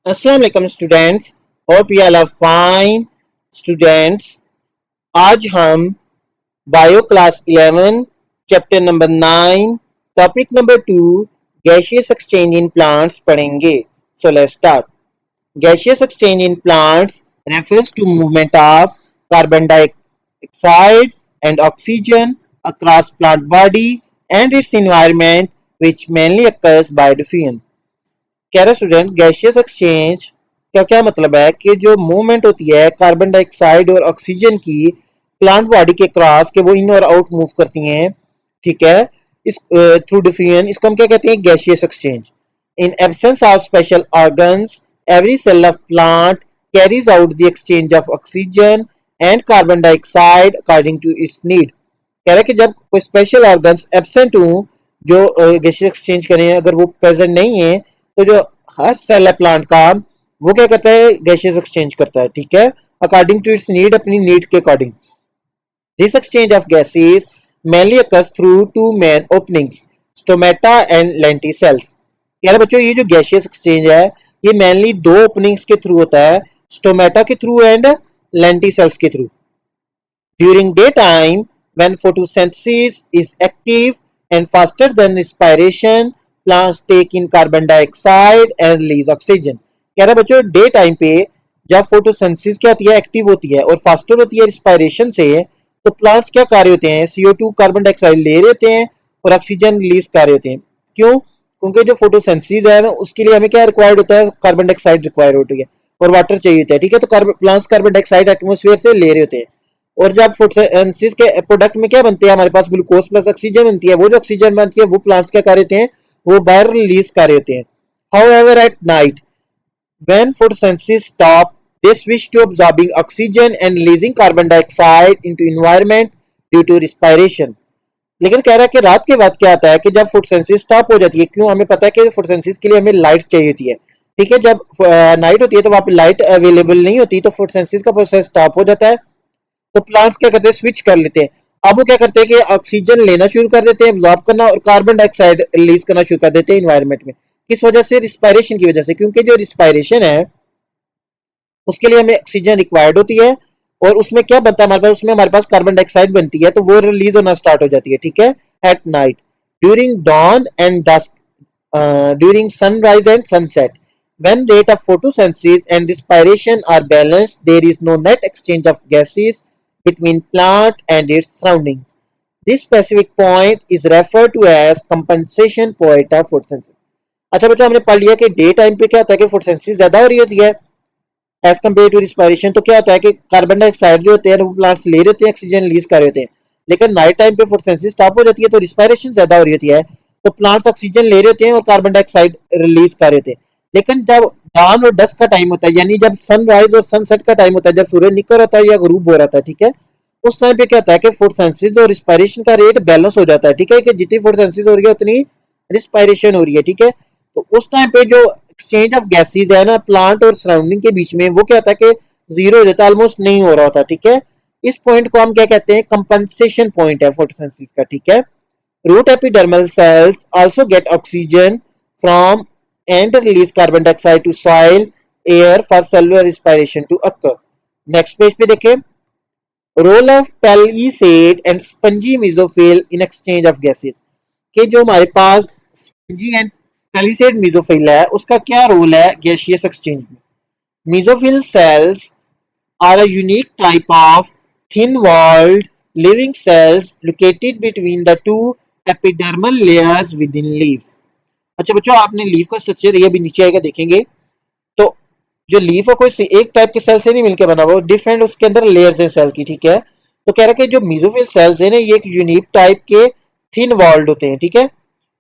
अस्सलाम वालेकुम students, hope you all are fine. Students, आज हम bio class 11 chapter number 9 topic number 2 gaseous exchange in plants पढ़ेंगे। So let's start. Gaseous exchange in plants refers to movement of carbon dioxide and oxygen across plant body and its environment, which mainly occurs by diffusion. कह रहा student gaseous exchange का क्या मतलब है कि जो movement होती है कार्बन डाइऑक्साइड और ऑक्सीजन की प्लांट बॉडी के क्रॉस के वो इन और आउट मूव करती हैं, ठीक है, इस थ्रू डिफ्यूजन, इसको हम क्या कहते हैं, gaseous exchange. In absence of special organs every cell of plant carries out the exchange of oxygen and carbon dioxide according to its need। कह रहा है कि जब कोई स्पेशल ऑर्गन्स एब्सेंट हो, जो गैसियस एक्सचेंज करें, अगर वो प्रेजेंट नहीं है, तो जो हर सेल है प्लांट का वो क्या करता है, गैसियस एक्सचेंज करता है, ठीक है, अकॉर्डिंग टू इट्स नीड, अपनी नीड के according. This exchange of gases mainly occurs through two main openings, stomata and lenticels। यार बच्चों, ये जो गैसियस एक्सचेंज है ये मेनली दो ओपनिंग्स के थ्रू होता है, स्टोमेटा के थ्रू एंड लेंटिसेल्स के through. During day time when photosynthesis is active and faster than respiration, plants take in carbon dioxide and release oxygen. कह रहा है बच्चों, डे टाइम पे जब फोटोसिंथेसिस क्या होती है, एक्टिव होती है और फास्टर होती है रिस्पायरेशन से, तो प्लांट्स क्या कर रहे होते हैं, CO2 कार्बन डाइऑक्साइड ले रहे होते हैं और ऑक्सीजन रिलीज कर रहे होते हैं। क्यों? क्योंकि जो फोटोसिंथेसिस है ना, उसके लिए हमें क्या रिक्वायर्ड होता है, कार्बन डाइऑक्साइड रिक्वायर्ड होती है और वाटर चाहिए होता है, ठीक है। तो प्लांट्स कार्बन डाइऑक्साइड एटमोसफेयर से ले रहे होते हैं और जब फोटोसिंथेसिस के प्रोडक्ट में क्या बनते हैं, हमारे पास ग्लूकोज प्लस ऑक्सीजन बनती है। वो जो ऑक्सीजन बनती है वो प्लांट्स क्या कर रहे होते हैं, वो बाहर रिलीज कर रहे होते हैं। However at night when photosynthesis stop, they switch to absorbing oxygen and releasing carbon dioxide into environment due to respiration। लेकिन कह रहा है कि रात के बाद क्या आता है कि जब फोटोसिंथेसिस स्टॉप हो जाती है, क्यों, हमें पता है कि फोटोसिंथेसिस के लिए हमें लाइट चाहिए होती है, ठीक है। जब नाइट होती है तो वहां पे लाइट अवेलेबल नहीं होती, तो फोटोसिंथेसिस का प्रोसेस स्टॉप हो जाता है। तो प्लांट्स क्या करते हैं, स्विच कर लेते हैं। अब वो क्या करते हैं कि ऑक्सीजन लेना शुरू कर देते हैं, एब्जॉर्ब करना, और कार्बन डाइऑक्साइड रिलीज करना शुरू कर देते हैं इन्वायरमेंट में। किस वजह से? रिस्पायरेशन की वजह से, क्योंकि जो रिस्पायरेशन है उसके लिए हमें ऑक्सीजन रिक्वायर्ड होती है और उसमें क्या बनता है हमारे पास, उसमें हमारे पास कार्बन डाइऑक्साइड बनती है, तो वो रिलीज होना स्टार्ट हो जाती है, ठीक है, at night during dawn and dusk, during sunrise and sunset. When rate of photosynthesis and respiration are balanced, there is no net exchange of gases between plant and its surroundings. This specific point is referred to as compensation point of photosynthesis। अच्छा बच्चों, हमने पढ़ लिया कि day time पे क्या होता है कि फोटोसिंथेसिस ज्यादा हो रही होती है एज कम्पेयर टू रिस्पायरेशन। तो क्या होता है कि कार्बन डाइऑक्साइड जो होते हैं वो प्लांट्स ले रहे होते हैं, ऑक्सीजन रिलीज कर रहे होते हैं। लेकिन नाइट टाइम पे फोटोसिंथेसिस स्टॉप हो जाती है तो रिस्पायरेशन ज्यादा हो रही होती है, तो प्लांट्स ऑक्सीजन ले रहे होते हैं और कार्बन डाइऑक्साइड रिलीज कर रहे होते हैं। लेकिन जब डाउन और डस्क का टाइम होता है, यानी जब सनराइज और सनसेट का टाइम होता है, जब सूर्य निकल रहा है या गुरूब हो रहा है, ठीक है, उस टाइम पे क्या होता है कि फोटोसिंथेसिस और रिस्पायरेशन का रेट बैलेंस हो जाता है, ठीक है, कि जितनी फोटोसिंथेसिस हो रही है उतनी रिस्पायरेशन हो रही है, ठीक है। तो उस टाइम पे जो एक्सचेंज ऑफ गैसेज है ना प्लांट और सराउंडिंग के बीच में, वो क्या होता है कि जीरो हो जाता है, ऑलमोस्ट नहीं हो रहा होता, ठीक है। इस पॉइंट को हम क्या कहते हैं, कंपनसेशन पॉइंट है फोटोसिंथेसिस का, ठीक है। Root epidermal cells also get oxygen from and release carbon dioxide to soil air for cellular respiration to occur. Next page पे देखें, role of palisade and spongy mesophyll in exchange of gases. कि जो हमारे पास spongy and palisade mesophyll है उसका क्या role है गैसियस एक्सचेंज में। Mesophyll cells are a unique type of thin-walled living cells located between the two epidermal layers within leaves। अच्छा बच्चों, आपने लीफ का स्ट्रक्चर ये भी नीचे आएगा देखेंगे, तो जो लीफ है कोई एक टाइप के सेल से नहीं मिलकर बना हुआ, डिफरेंट उसके अंदर लेयर्स हैं सेल की, ठीक है। तो कह रहा है कि जो मेसोफिल सेल्स हैं ना, ये एक यूनिक टाइप के थिन वॉल्ड होते हैं, ठीक है,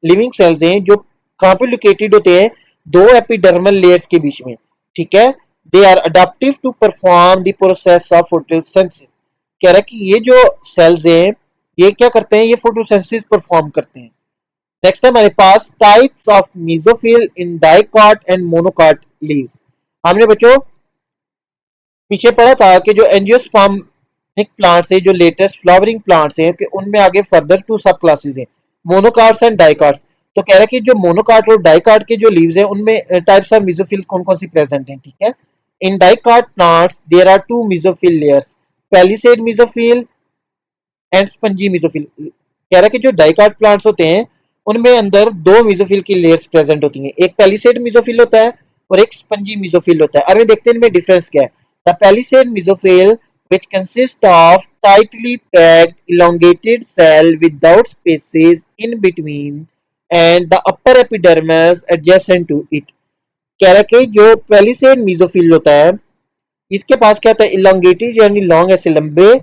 लिविंग सेल्स हैं जो कहाँ पे लोकेटेड होते हैं, दो एपिडर्मल लेयर्स के बीच में, ठीक है। They are adaptive to perform the process of photosynthesis. कह रहा है कि ये जो सेल्स हैं ये क्या करते हैं, ये फोटोसिंथेसिस परफॉर्म करते हैं। नेक्स्ट है हमारे पास types of mesophyll in dicot and monocot leaves. हमने बच्चों पीछे पढ़ा था कि जो एंजियोस्पर्मिक प्लांट्स है, जो लेटेस्ट फ्लावरिंग प्लांट्स हैं, कि उनमें आगे फर्दर टू सब क्लासेस हैं, मोनोकार्ड्स एंड डाइकॉट्स। तो कह रहा है कि जो मोनोकाट और डाइकाट के जो लीव्स हैं उनमें टाइप्स ऑफ मेसोफिल कौन कौन सी प्रेजेंट हैं, ठीक है। In dicot plants there are two mesophyll layers, palisade mesophyll and spongy mesophyll. कह रहा है कि जो डाइकाट प्लांट्स होते हैं उनमें अंदर दो मेसोफिल की लेयर्स प्रेजेंट होती हैं, एक पैलिसेड मेसोफिल होता है और एक स्पंजी मेसोफिल होता है। अब देखते हैं इनमें डिफरेंस क्या है। The palisade mesophyll which consists of tightly packed elongated cell without spaces in between and the upper epidermis adjacent to it। कह रहा है कि जो पैलिसेड मेसोफिल होता है इसके पास क्या होता है, इलोंगेटेड यानी लॉन्ग ऐसे लंबे,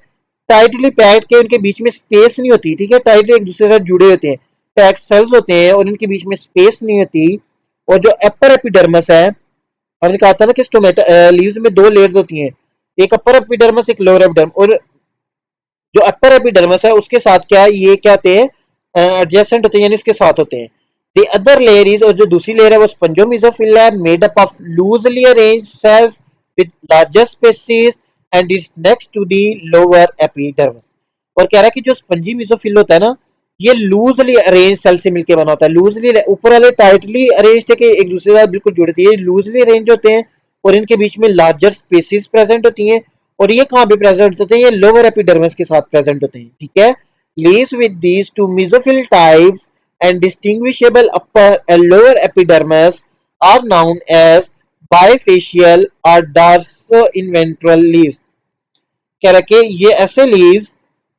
टाइटली पैक्ड के उनके बीच में स्पेस नहीं होती, ठीक है, टाइटली एक दूसरे से साथ जुड़े होते हैं, पैक्ड सेल्स होते हैं और इनके बीच में स्पेस नहीं होती। और जो अपर एपिडर्मस है, हमने कहा था ना कि स्टोमेटा लीव्स में दो लेयर्स होती हैं, एक अपर एपिडर्मस एक लोअर एपिडर्मस, और जो अपर एपिडर्मस है उसके साथ क्या है, ये क्या होते हैं, एडजेसेंट होते हैं यानी इसके साथ होते हैं। द अदर लेयर इज, और जो दूसरी लेयर है वो स्पंजोमेसोफिल है, made up of loosely arranged cells with larger spaces and is next to the lower epidermis. और कह रहा है कि जो स्पंजी मेसोफिल होता है ना, ये लूजली अरेंज सेल से मिलकर बना होता है। लूजली, ऊपर वाले टाइटली अरेंज थे कि एक दूसरे के साथ बिल्कुल जुड़ती है, लूजली अरेंज होते हैं और इनके बीच में लार्जर स्पेसेस प्रेजेंट होती हैं। और ये कहाँ पे प्रेजेंट होते हैं, ये लोअर एपिडर्मिस के साथ प्रेजेंट होते हैं, ठीक है। Leaves with these two mesophyll types and distinguishable upper and lower epidermis are known as bifacial और डार्सो इन्वेंट्रल लीव्स। कह रहा है कि ये ऐसे लीव्स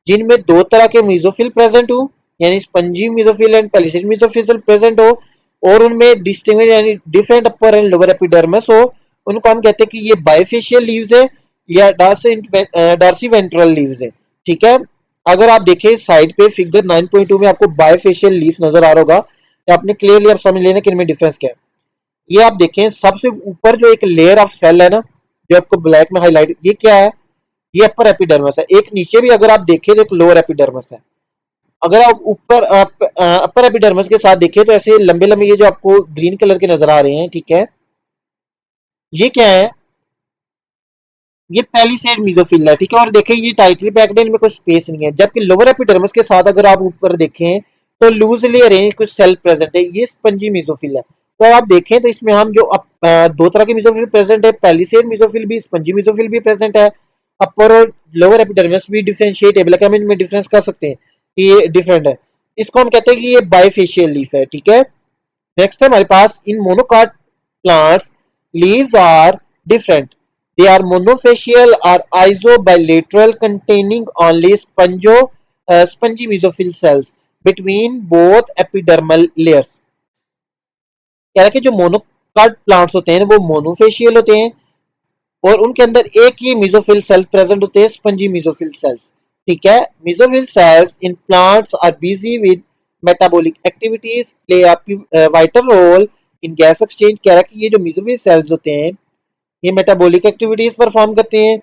जिनमें दो तरह के मेसोफिल प्रेजेंट हो, यानी spongy mesophyll and palisade mesophyll present हो, और उनमें डिस्टिंग्विश यानी different upper and lower epidermis हो, उनको हम कहते हैं कि ये बाइफेशियल लीव्स है या डार्सी वेंट्रल लीव्स है, ठीक है। अगर आप देखें साइड पे फिगर 9.2 में आपको बाइफेशियल लीफ नजर आ रहा होगा, तो आपने क्लियरली आप समझ लेना कि इनमें डिफरेंस क्या है। ये आप देखें सबसे ऊपर जो एक लेयर ऑफ सेल है ना, जो आपको ब्लैक में हाईलाइट, ये क्या है, ये अपर एपिडर्मिस है। एक नीचे भी अगर आप देखें तो एक लोअर एपिडर्मिस है। अगर आप ऊपर अपर एपिडर्मिस के साथ देखें तो ऐसे लंबे लंबे ये जो आपको ग्रीन कलर के नजर आ रहे हैं, ठीक है, ये क्या है, ये पैलिसेड मेसोफिल है, ठीक है। और देखें ये टाइटली पैक्ड है, इनमें कोई स्पेस नहीं है। जबकि लोअर एपिडर्मिस के साथ अगर आप ऊपर देखें तो लूजली अरेंज कुछ सेल प्रेजेंट है, ये स्पंजी मेसोफिल है। तो आप देखें तो इसमें हम जो दो तरह के मेसोफिल प्रेजेंट है, पैलिसेड मेसोफिल भी स्पंजी मेसोफिल भी प्रेजेंट है। अपर और लोअर एपिडर्मिस भी डिफरेंशिएटेबल है, हम इनमें डिफरेंस कर सकते हैं कि ये डिफरेंट है। इसको हम कहते हैं कि ये बाइफेशियल लीफ है, ठीक है। नेक्स्ट है हमारे पास in monocot plants leaves are different, they are monofacial or isobilateral containing only spongy mesophyll cells between both epidermal layers। कह रहा है कि जो मोनोकाट प्लांट्स होते हैं वो मोनोफेशियल होते हैं और उनके अंदर एक ही मेसोफिल सेल प्रेजेंट होते हैं, स्पंजी मेसोफिल सेल्स, ठीक है। Mesophyll cells in plants are busy with metabolic activities, play a vital role in gas exchange. कह रहा है कि ये जो मेसोफिल सेल्स होते हैं ये मेटाबॉलिक एक्टिविटीज परफॉर्म करते हैं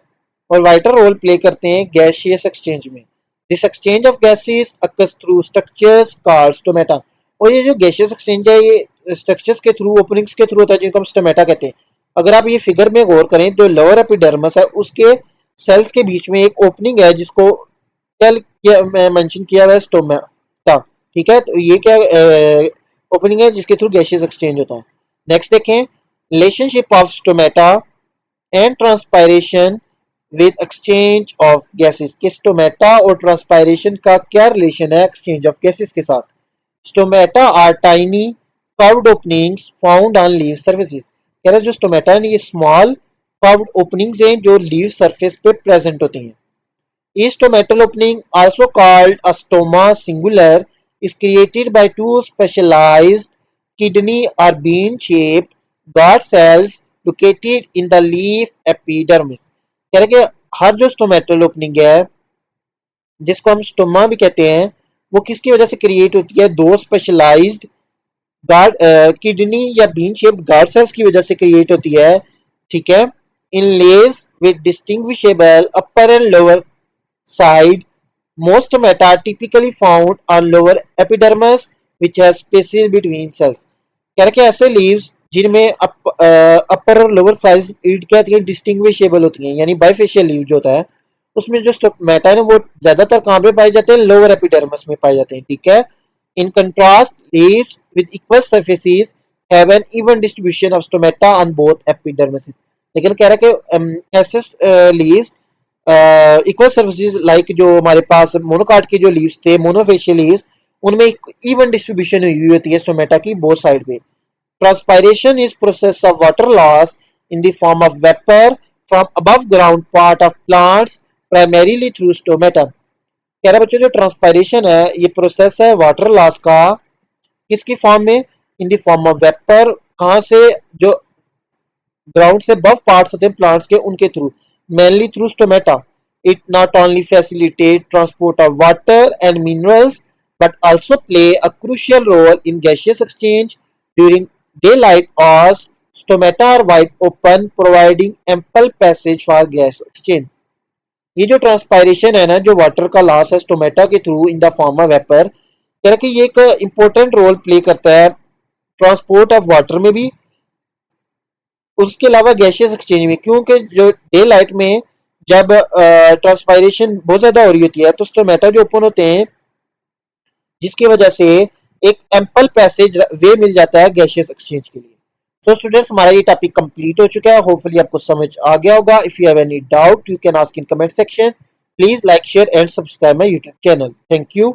और वाइटल रोल प्ले करते हैं गैसियस एक्सचेंज में। This exchange of gases occurs through structures called stomata. और ये जो गैसियस एक्सचेंज है ये स्ट्रक्चर्स के थ्रू, ओपनिंग्स के थ्रू होता है, जिनको हम स्टोमेटा कहते हैं। अगर आप ये फिगर में गौर करें तो लोअर एपिडर्मिस है उसके सेल्स के बीच में एक ओपनिंग है जिसको मेंशन किया हुआ है स्टोमेटा, ठीक है। तो ये क्या ओपनिंग है जिसके थ्रू गैसियस एक्सचेंज होता है। नेक्स्ट देखें relationship of stomata and transpiration with exchange of gases, कि स्टोमेटा और ट्रांसपायरेशन का क्या रिलेशन है एक्सचेंज ऑफ गैसेस के साथ। Stomata are tiny curved openings found on leaf surfaces. कह रहा है जो स्टोमेटा है ये स्मॉल कर्व्ड ओपनिंग्स हैं जो लीफ सरफेस पे प्रेजेंट होती हैं। Each stomatal opening, also called a stoma singular, is created by two specialized kidney or bean-shaped guard cells located in the leaf epidermis। कह रहे कि हर जो स्टोमेटल ओपनिंग है जिसको हम स्टोमा भी कहते हैं वो किसकी वजह से क्रिएट होती है, दो स्पेशलाइज्ड गार्ड किडनी या बीन शेप्ड गार्ड सेल्स की वजह से क्रिएट होती है, ठीक है। In leaves with distinguishable upper and lower side. Most stomata are typically found on lower epidermis which has spaces between cells। कह रहे कि ऐसे लीव्स जिनमें अपर और लोअर साइज क्या होती है, डिस्टिंग्विशेबल होती हैं, यानी बाइफेशियल लीव जो होता है उसमें जो स्टोमेटा है ना वो ज्यादातर कहाँ पे पाए जाते हैं, लोअर एपिडर्मिस में पाए जाते हैं, ठीक है। In contrast, leaves with equal surfaces have an even distribution of stomata on both epidermises. लेकिन कह रहा है कि ऐसे लीव्स इक्वल सर्फेसिस लाइक जो हमारे पास मोनोकाट के जो लीव्स थे मोनोफेशियल लीव्स उनमें इवन डिस्ट्रीब्यूशन हुई होती है स्टोमेटा की बोथ साइड पे. Transpiration is process of water loss in the form of vapor from above ground part of plants primarily through stomata. कह रहा बच्चों जो ट्रांसपायरेशन है ये प्रोसेस है वाटर लॉस का किसकी फॉर्म में in the form of vapour कहाँ से जो ग्राउंड से बफ पार्ट्स होते हैं प्लांट्स के उनके through mainly through stomata. It not only facilitate transport of water and minerals but also play a crucial role in gaseous exchange during daylight as stomata are wide open providing ample passage for gas exchange. ये जो transpiration है ना जो water का loss है stomata के through in the form of vapour कह रहा कि ये एक इंपॉर्टेंट रोल प्ले करता है ट्रांसपोर्ट ऑफ वाटर में भी उसके अलावा गैशियस एक्सचेंज में क्योंकि जो डे लाइट में जब ट्रांसपायरेशन बहुत ज्यादा हो रही होती है तो स्टोमेटा जो ओपन होते हैं जिसकी वजह से एक एम्पल पैसेज वे मिल जाता है गैशियस एक्सचेंज के लिए. सो स्टूडेंट्स हमारा ये टॉपिक कंप्लीट हो चुका है. होपफुली आपको समझ आ गया होगा. If you have any doubt you can ask in comment section. Please like share and subscribe my YouTube channel. Thank you.